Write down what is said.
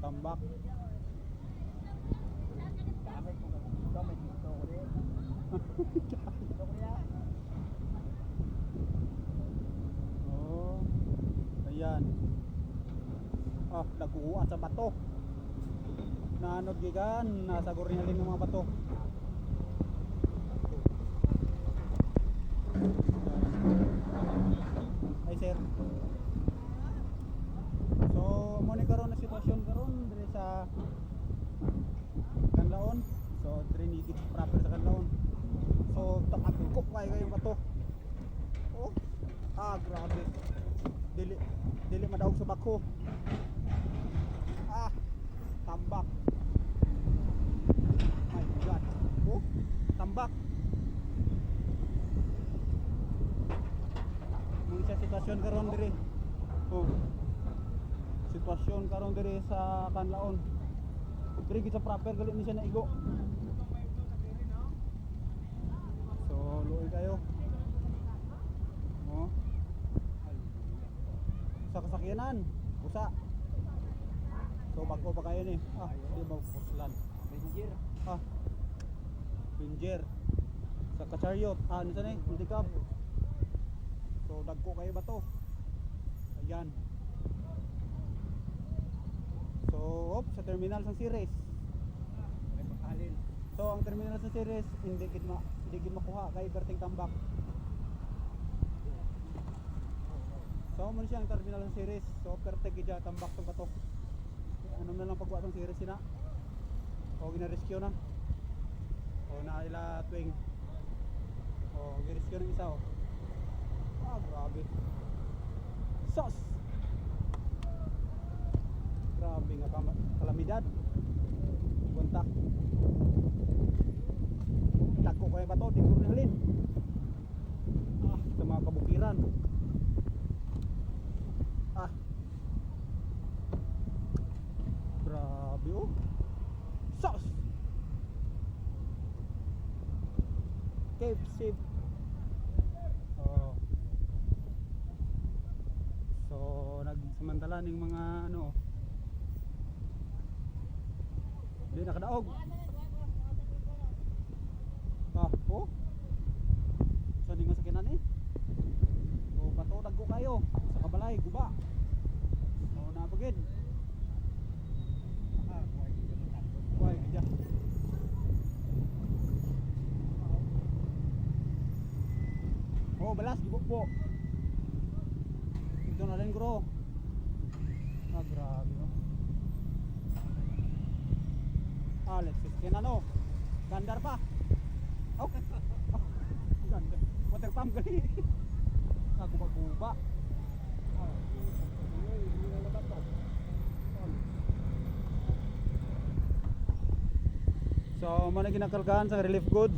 tambak. Gamit ko dito, may dito ko rin. Dito ko yan. Oh. Ayan. Ah, nagkuha sa bato. Naanod gigan, nasa gurnalin ng mga bato. Ay sir. So, mo ni karon na sitwasyon karon dire sa Kanlaon. So, dire ni git proper sa Kanlaon. So, tapagkop kayo bato. Oh. Ah, grabe. Dili madaog sa bako. Ah, tambak. My God. Oh, tambak. Muna siya sitwasyon karon diri. Oh. Sitwasyon karon diri sa Kanlaon. Diri gid sa proper gali ni siya naigo. So, luoy kayo. Oh. Sa kasakyanan, usa. So bago pa kayo ni. Ah, di ba puslan. Ranger. Ah. Ranger. Sa ka-chariot, ano sa ni? Multicab. So dagko kayo ba to? Ayan. So, sa terminal sa Ceres. May makalin. So ang terminal sa Ceres hindi gid makuha kay perting tambak. So mo siya ang terminal sa Ceres. So perting gid tambak sa bato. Ano na lang pagwa tong Ceres sina? O gina-rescue na. O na ila tuwing. O gi-rescue ng isa o. Ah, grabe. Sos. Grabe nga kalamidad. Punta. Dagko kayo ba to? Tingko na halin. Ah, sa mga kabukiran. Ah. Grabe oh. Sos. Cape safe. Oh. So, nagsamantala ning mga ano. Hindi nakadaog. Ah, oh. So, hindi nga sakinan eh. O, bato, dagko kayo. Sa kabalay, guba. O, napagid. Ah, buhay ko dyan matakot. Why, kaya. Oh, balas, gibok po. Ito na rin, bro. Ah, grabe, no? Alex, siskin ano? Gandar pa. Oh, gandar. Water pump gali. Ah, guba-guba. Ah, hindi na labat to. So, mo na ginakalgahan sa relief goods.